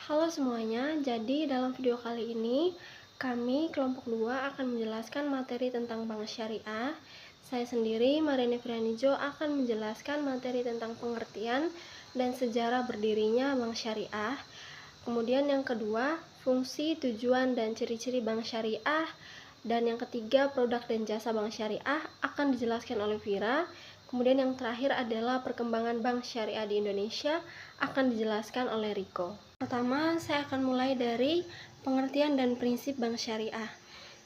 Halo semuanya, jadi dalam video kali ini kami kelompok 2 akan menjelaskan materi tentang bank syariah. Saya sendiri, Marini Frianijo, akan menjelaskan materi tentang pengertian dan sejarah berdirinya bank syariah. Kemudian yang kedua, fungsi, tujuan, dan ciri-ciri bank syariah. Dan yang ketiga, produk dan jasa bank syariah akan dijelaskan oleh Vira. Kemudian yang terakhir adalah perkembangan bank syariah di Indonesia akan dijelaskan oleh Riko. Pertama, saya akan mulai dari pengertian dan prinsip bank syariah.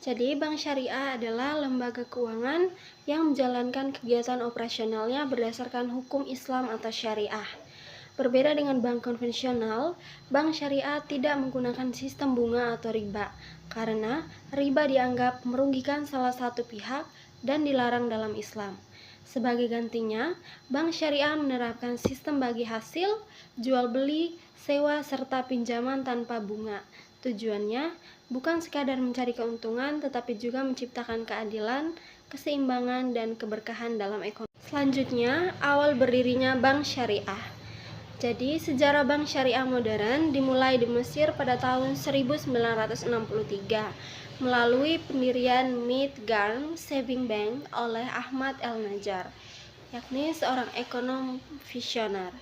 Jadi, bank syariah adalah lembaga keuangan yang menjalankan kegiatan operasionalnya berdasarkan hukum Islam atau syariah. Berbeda dengan bank konvensional, bank syariah tidak menggunakan sistem bunga atau riba, karena riba dianggap merugikan salah satu pihak dan dilarang dalam Islam. Sebagai gantinya, bank syariah menerapkan sistem bagi hasil, jual beli, sewa, serta pinjaman tanpa bunga. Tujuannya bukan sekadar mencari keuntungan, tetapi juga menciptakan keadilan, keseimbangan, dan keberkahan dalam ekonomi. Selanjutnya, awal berdirinya bank syariah. Jadi, sejarah bank syariah modern dimulai di Mesir pada tahun 1963 melalui pendirian Mid-Garm Saving Bank oleh Ahmad El-Najjar, yakni seorang ekonom visioner.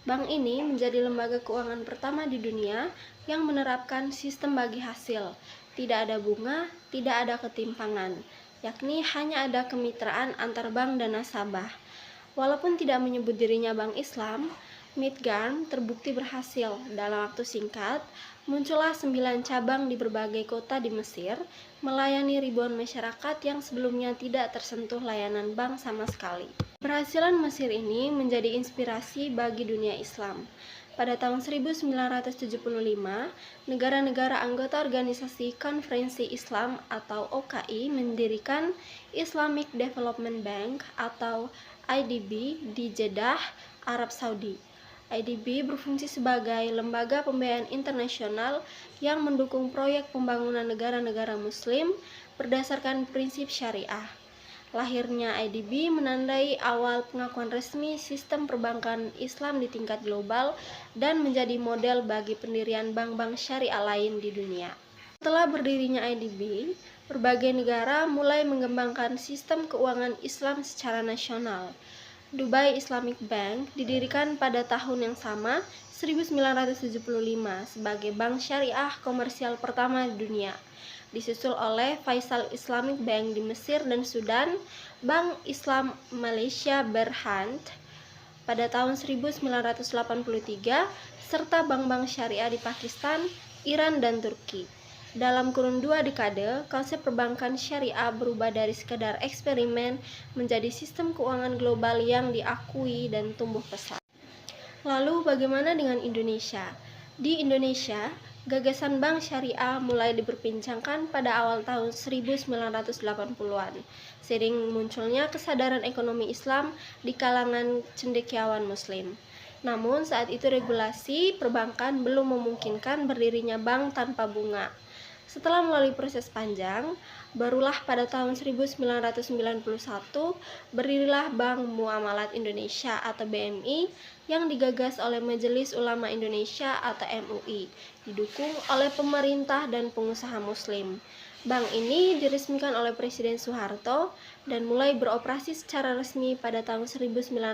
Bank ini menjadi lembaga keuangan pertama di dunia yang menerapkan sistem bagi hasil. Tidak ada bunga, tidak ada ketimpangan, yakni hanya ada kemitraan antar bank dan nasabah. Walaupun tidak menyebut dirinya bank Islam, Mid-Garm terbukti berhasil. Dalam waktu singkat, muncullah 9 cabang di berbagai kota di Mesir, melayani ribuan masyarakat yang sebelumnya tidak tersentuh layanan bank sama sekali. Keberhasilan Mesir ini menjadi inspirasi bagi dunia Islam. Pada tahun 1975, negara-negara anggota Organisasi Konferensi Islam atau OKI mendirikan Islamic Development Bank atau IDB di Jeddah, Arab Saudi. IDB berfungsi sebagai lembaga pembiayaan internasional yang mendukung proyek pembangunan negara-negara Muslim berdasarkan prinsip syariah. Lahirnya IDB menandai awal pengakuan resmi sistem perbankan Islam di tingkat global dan menjadi model bagi pendirian bank-bank syariah lain di dunia. Setelah berdirinya IDB, berbagai negara mulai mengembangkan sistem keuangan Islam secara nasional. Dubai Islamic Bank didirikan pada tahun yang sama, 1975, sebagai bank syariah komersial pertama di dunia. Disusul oleh Faisal Islamic Bank di Mesir dan Sudan, Bank Islam Malaysia Berhad pada tahun 1983, serta bank-bank syariah di Pakistan, Iran, dan Turki. Dalam kurun 2 dekade, konsep perbankan syariah berubah dari sekadar eksperimen menjadi sistem keuangan global yang diakui dan tumbuh pesat. Lalu bagaimana dengan Indonesia? Di Indonesia, gagasan bank syariah mulai diperbincangkan pada awal tahun 1980-an, seiring munculnya kesadaran ekonomi Islam di kalangan cendekiawan Muslim. Namun saat itu regulasi perbankan belum memungkinkan berdirinya bank tanpa bunga. Setelah melalui proses panjang, barulah pada tahun 1991 berdirilah Bank Muamalat Indonesia atau BMI yang digagas oleh Majelis Ulama Indonesia atau MUI, didukung oleh pemerintah dan pengusaha Muslim. Bank ini diresmikan oleh Presiden Soeharto dan mulai beroperasi secara resmi pada tahun 1992.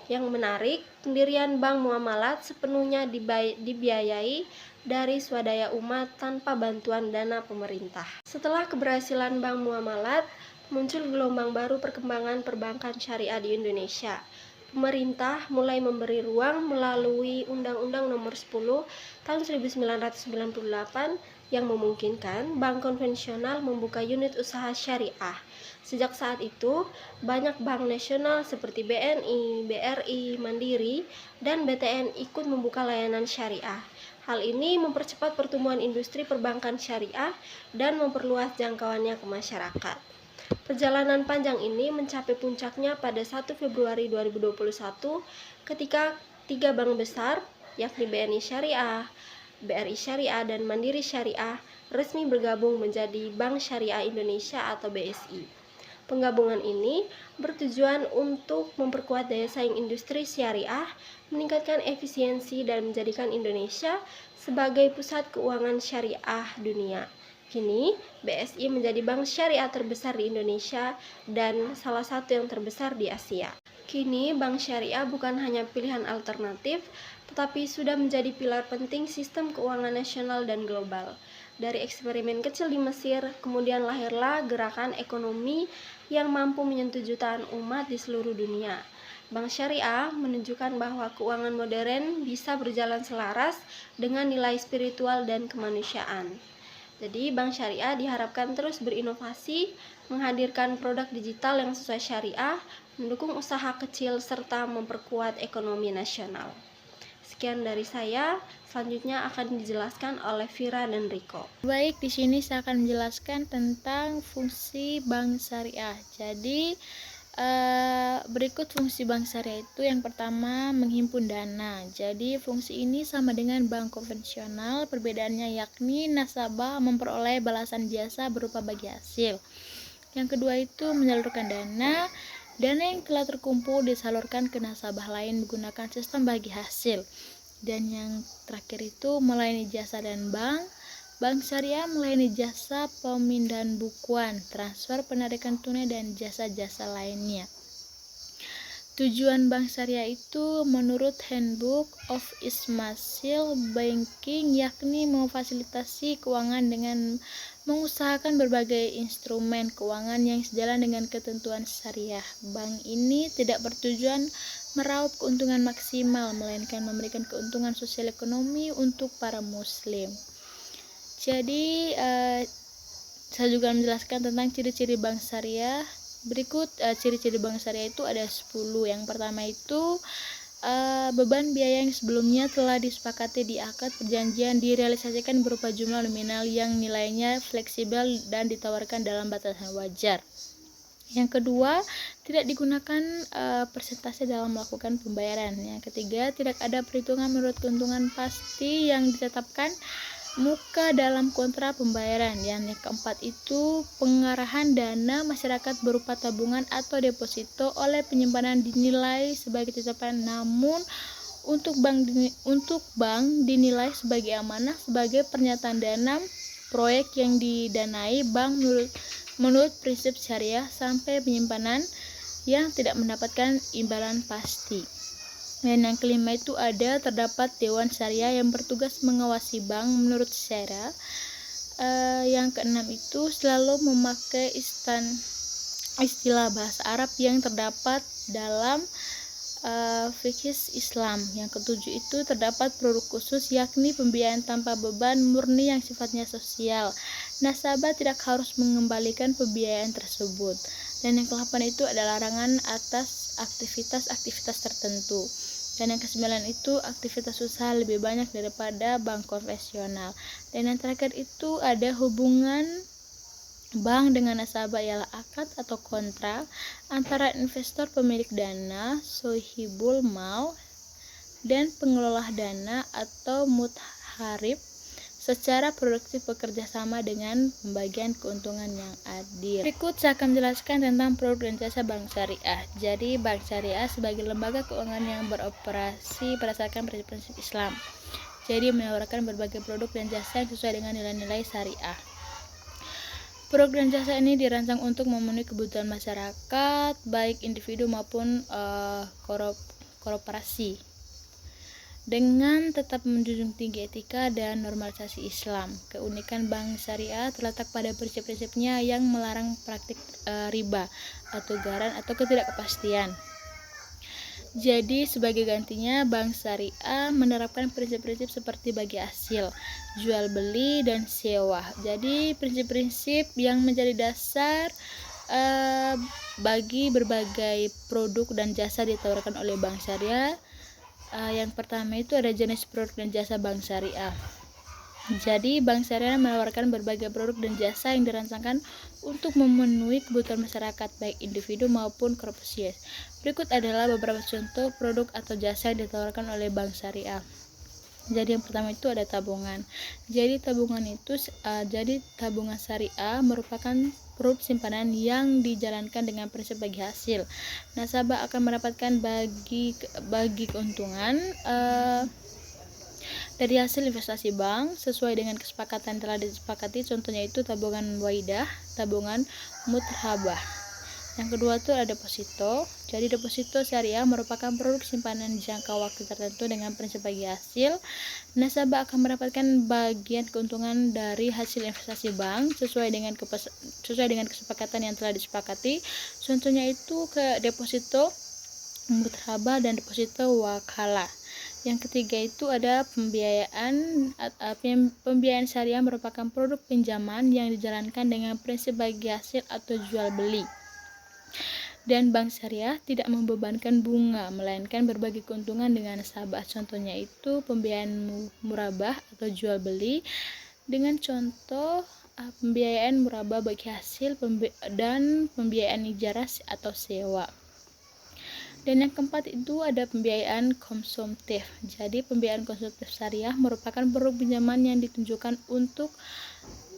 Yang menarik, pendirian Bank Muamalat sepenuhnya dibiayai dari swadaya umat tanpa bantuan dana pemerintah. Setelah keberhasilan Bank Muamalat, muncul gelombang baru perkembangan perbankan syariah di Indonesia. Pemerintah mulai memberi ruang melalui Undang-Undang Nomor 10 Tahun 1998 yang memungkinkan bank konvensional membuka unit usaha syariah. Sejak saat itu, banyak bank nasional seperti BNI, BRI, Mandiri, dan BTN ikut membuka layanan syariah. Hal ini mempercepat pertumbuhan industri perbankan syariah dan memperluas jangkauannya ke masyarakat. Perjalanan panjang ini mencapai puncaknya pada 1 Februari 2021 ketika 3 bank besar, yakni BNI Syariah, BRI Syariah, dan Mandiri Syariah resmi bergabung menjadi Bank Syariah Indonesia atau BSI. Penggabungan ini bertujuan untuk memperkuat daya saing industri syariah, meningkatkan efisiensi, dan menjadikan Indonesia sebagai pusat keuangan syariah dunia. Kini, BSI menjadi bank syariah terbesar di Indonesia dan salah satu yang terbesar di Asia. Kini, bank syariah bukan hanya pilihan alternatif, tetapi sudah menjadi pilar penting sistem keuangan nasional dan global. Dari eksperimen kecil di Mesir, kemudian lahirlah gerakan ekonomi yang mampu menyentuh jutaan umat di seluruh dunia. Bank Syariah menunjukkan bahwa keuangan modern bisa berjalan selaras dengan nilai spiritual dan kemanusiaan. Jadi, Bank Syariah diharapkan terus berinovasi, menghadirkan produk digital yang sesuai syariah, mendukung usaha kecil, serta memperkuat ekonomi nasional. Sekian dari saya, selanjutnya akan dijelaskan oleh Vira dan Riko. Baik, di sini saya akan menjelaskan tentang fungsi bank syariah. Jadi, berikut fungsi bank syariah itu yang pertama menghimpun dana. Jadi, fungsi ini sama dengan bank konvensional, perbedaannya yakni nasabah memperoleh balasan jasa berupa bagi hasil. Yang kedua itu menyalurkan dana. Dana yang telah terkumpul disalurkan ke nasabah lain menggunakan sistem bagi hasil. Dan yang terakhir itu melayani jasa dan bank. Bank syariah melayani jasa pemindahan bukuan, transfer, penarikan tunai, dan jasa-jasa lainnya. Tujuan bank syariah itu menurut Handbook of Islamic Banking yakni memfasilitasi keuangan dengan mengusahakan berbagai instrumen keuangan yang sejalan dengan ketentuan syariah. Bank ini tidak bertujuan meraup keuntungan maksimal, melainkan memberikan keuntungan sosial ekonomi untuk para muslim. Jadi, saya juga menjelaskan tentang ciri-ciri bank syariah. Berikut ciri-ciri bank syariah itu ada 10. Yang pertama itu beban biaya yang sebelumnya telah disepakati di akad perjanjian direalisasikan berupa jumlah nominal yang nilainya fleksibel dan ditawarkan dalam batasan wajar. Yang kedua, tidak digunakan persentase dalam melakukan pembayaran. Yang ketiga, tidak ada perhitungan menurut keuntungan pasti yang ditetapkan muka dalam kontrak pembayaran. Yang keempat itu pengarahan dana masyarakat berupa tabungan atau deposito oleh penyimpanan dinilai sebagai titipan, namun untuk bank dinilai sebagai amanah sebagai pernyataan dana proyek yang didanai bank menurut prinsip syariah sampai penyimpanan yang tidak mendapatkan imbalan pasti. Dan yang kelima itu terdapat Dewan Syariah yang bertugas mengawasi bank menurut syariah. Yang keenam itu selalu memakai istilah bahasa Arab yang terdapat dalam fikih Islam. Yang ketujuh itu terdapat produk khusus yakni pembiayaan tanpa beban murni yang sifatnya sosial. Nasabah tidak harus mengembalikan pembiayaan tersebut. Dan yang ke-8 itu adalah larangan atas aktivitas-aktivitas tertentu. Dan yang ke-9 itu aktivitas usaha lebih banyak daripada bank konvensional. Dan yang terakhir itu ada hubungan bank dengan nasabah ialah akad atau kontrak antara investor pemilik dana, sohibul mal, dan pengelola dana atau mutharib secara produktif bekerja sama dengan pembagian keuntungan yang adil. Berikut saya akan menjelaskan tentang produk dan jasa bank syariah. Jadi, bank syariah sebagai lembaga keuangan yang beroperasi berdasarkan prinsip-prinsip Islam. Jadi, menawarkan berbagai produk dan jasa yang sesuai dengan nilai-nilai syariah. Produk dan jasa ini dirancang untuk memenuhi kebutuhan masyarakat, baik individu maupun korporasi, dengan tetap menjunjung tinggi etika dan normalisasi Islam. Keunikan bank syariah terletak pada prinsip-prinsipnya yang melarang praktik riba atau garan atau ketidakpastian. Jadi sebagai gantinya bank syariah menerapkan prinsip-prinsip seperti bagi hasil, jual beli, dan sewa. Jadi prinsip-prinsip yang menjadi dasar bagi berbagai produk dan jasa ditawarkan oleh bank syariah. Yang pertama itu ada jenis produk dan jasa bank syariah. Jadi bank syariah menawarkan berbagai produk dan jasa yang dirancangkan untuk memenuhi kebutuhan masyarakat baik individu maupun korporasi. Berikut adalah beberapa contoh produk atau jasa yang ditawarkan oleh bank syariah. Jadi yang pertama itu ada tabungan. Jadi tabungan syariah merupakan produk simpanan yang dijalankan dengan prinsip bagi hasil. Nasabah akan mendapatkan bagi keuntungan dari hasil investasi bank sesuai dengan kesepakatan yang telah disepakati. Contohnya itu tabungan waidah, tabungan muthabah. Yang kedua itu ada deposito. Jadi deposito syariah merupakan produk simpanan jangka waktu tertentu dengan prinsip bagi hasil. Nasabah akan mendapatkan bagian keuntungan dari hasil investasi bank sesuai dengan kesepakatan yang telah disepakati. Contohnya itu ke deposito muthabah dan deposito wakalah. Yang ketiga itu ada pembiayaan. Pembiayaan syariah merupakan produk pinjaman yang dijalankan dengan prinsip bagi hasil atau jual beli. Dan bank syariah tidak membebankan bunga, melainkan berbagi keuntungan dengan nasabah. Contohnya itu pembiayaan murabah atau jual beli dengan contoh pembiayaan murabah bagi hasil dan pembiayaan ijarah atau sewa. Dan yang keempat itu ada pembiayaan konsumtif. Jadi pembiayaan konsumtif syariah merupakan produk pinjaman yang ditunjukkan untuk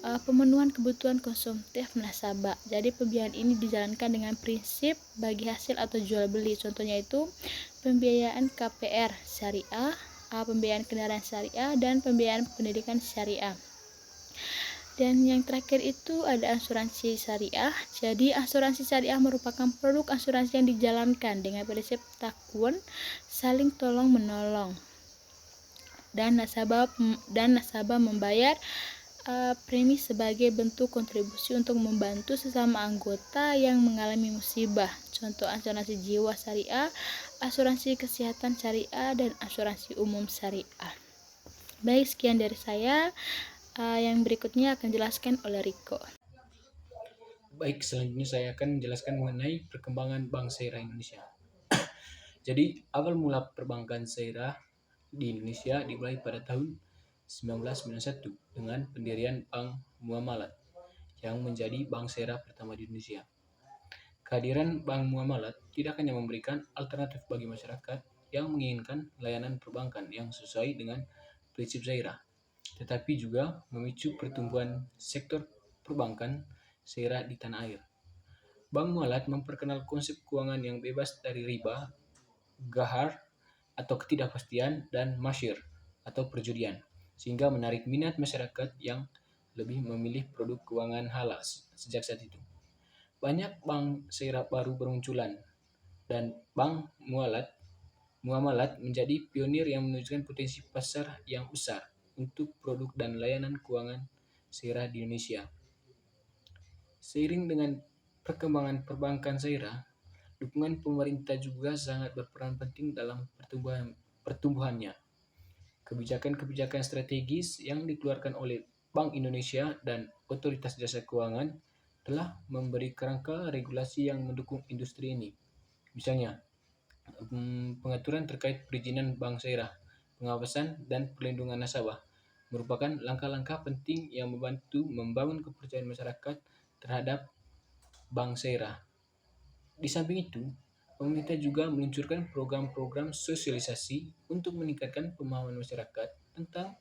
pemenuhan kebutuhan konsumtif nasabah. Jadi pembiayaan ini dijalankan dengan prinsip bagi hasil atau jual beli. Contohnya itu pembiayaan KPR syariah, pembiayaan kendaraan syariah, dan pembiayaan pendidikan syariah. Dan yang terakhir itu ada asuransi syariah. Jadi asuransi syariah merupakan produk asuransi yang dijalankan dengan prinsip takwun, saling tolong menolong, dan nasabah membayar premi sebagai bentuk kontribusi untuk membantu sesama anggota yang mengalami musibah. Contoh asuransi jiwa syariah, asuransi kesehatan syariah, dan asuransi umum syariah. Baik, sekian dari saya. Yang berikutnya akan dijelaskan oleh Riko. Baik, selanjutnya saya akan menjelaskan mengenai perkembangan Bank Syariah Indonesia. Jadi, awal mula perbankan syariah di Indonesia dimulai pada tahun 1991 dengan pendirian Bank Muamalat yang menjadi bank syariah pertama di Indonesia. Kehadiran Bank Muamalat tidak hanya memberikan alternatif bagi masyarakat yang menginginkan layanan perbankan yang sesuai dengan prinsip syariah, tetapi juga memicu pertumbuhan sektor perbankan syariah di tanah air. Bank Muamalat memperkenalkan konsep keuangan yang bebas dari riba, ghar atau ketidakpastian, dan masyir atau perjudian, sehingga menarik minat masyarakat yang lebih memilih produk keuangan halal. Sejak saat itu, banyak bank syariah baru bermunculan dan Bank Muamalat menjadi pionir yang menunjukkan potensi pasar yang besar untuk produk dan layanan keuangan syariah di Indonesia. Seiring dengan perkembangan perbankan syariah, dukungan pemerintah juga sangat berperan penting dalam pertumbuhannya. Kebijakan-kebijakan strategis yang dikeluarkan oleh Bank Indonesia dan Otoritas Jasa Keuangan telah memberi kerangka regulasi yang mendukung industri ini. Misalnya, pengaturan terkait perizinan bank syariah, pengawasan, dan perlindungan nasabah merupakan langkah-langkah penting yang membantu membangun kepercayaan masyarakat terhadap bank syariah. Di samping itu, pemerintah juga meluncurkan program-program sosialisasi untuk meningkatkan pemahaman masyarakat tentang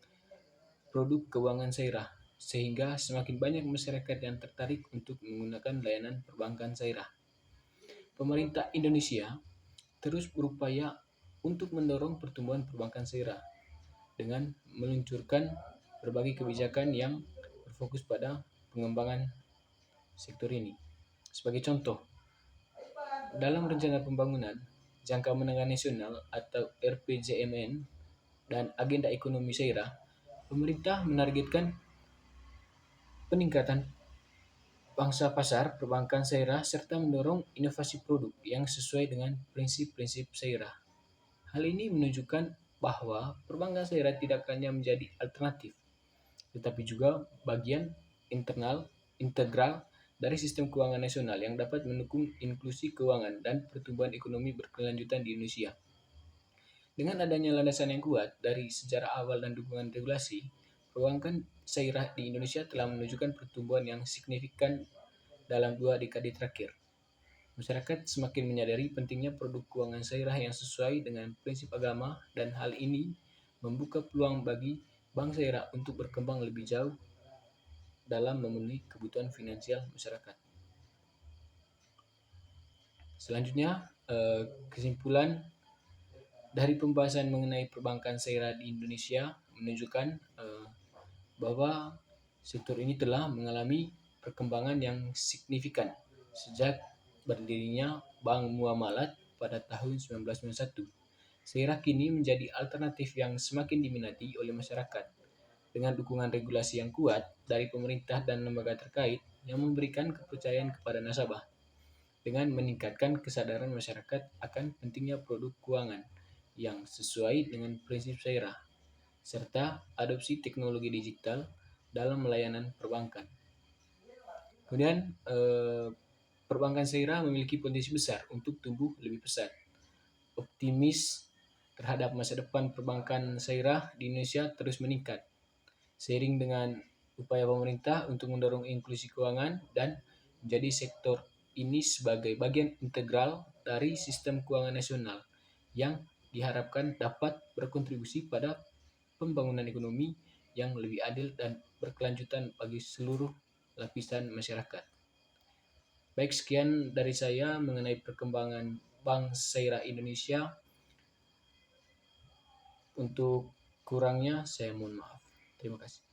produk keuangan syariah, sehingga semakin banyak masyarakat yang tertarik untuk menggunakan layanan perbankan syariah. Pemerintah Indonesia terus berupaya untuk mendorong pertumbuhan perbankan syariah dengan meluncurkan berbagai kebijakan yang berfokus pada pengembangan sektor ini. Sebagai contoh, dalam Rencana Pembangunan Jangka Menengah Nasional atau RPJMN dan Agenda Ekonomi Syariah, pemerintah menargetkan peningkatan pangsa pasar perbankan syariah serta mendorong inovasi produk yang sesuai dengan prinsip-prinsip syariah. Hal ini menunjukkan bahwa perbankan syariah tidak hanya menjadi alternatif, tetapi juga bagian integral dari sistem keuangan nasional yang dapat mendukung inklusi keuangan dan pertumbuhan ekonomi berkelanjutan di Indonesia. Dengan adanya landasan yang kuat dari sejarah awal dan dukungan regulasi, perbankan syariah di Indonesia telah menunjukkan pertumbuhan yang signifikan dalam 2 dekade terakhir. Masyarakat semakin menyadari pentingnya produk keuangan syariah yang sesuai dengan prinsip agama, dan hal ini membuka peluang bagi bank syariah untuk berkembang lebih jauh dalam memenuhi kebutuhan finansial masyarakat. Selanjutnya, kesimpulan dari pembahasan mengenai perbankan syariah di Indonesia menunjukkan bahwa sektor ini telah mengalami perkembangan yang signifikan sejak berdirinya Bank Muamalat pada tahun 1991. Syariah kini menjadi alternatif yang semakin diminati oleh masyarakat dengan dukungan regulasi yang kuat dari pemerintah dan lembaga terkait yang memberikan kepercayaan kepada nasabah dengan meningkatkan kesadaran masyarakat akan pentingnya produk keuangan yang sesuai dengan prinsip syariah serta adopsi teknologi digital dalam layanan perbankan. Kemudian perbankan syariah memiliki potensi besar untuk tumbuh lebih pesat. Optimis terhadap masa depan perbankan syariah di Indonesia terus meningkat seiring dengan upaya pemerintah untuk mendorong inklusi keuangan dan menjadi sektor ini sebagai bagian integral dari sistem keuangan nasional yang diharapkan dapat berkontribusi pada pembangunan ekonomi yang lebih adil dan berkelanjutan bagi seluruh lapisan masyarakat. Baik, sekian dari saya mengenai perkembangan Bank Syariah Indonesia. Untuk kurangnya saya mohon maaf. Terima kasih.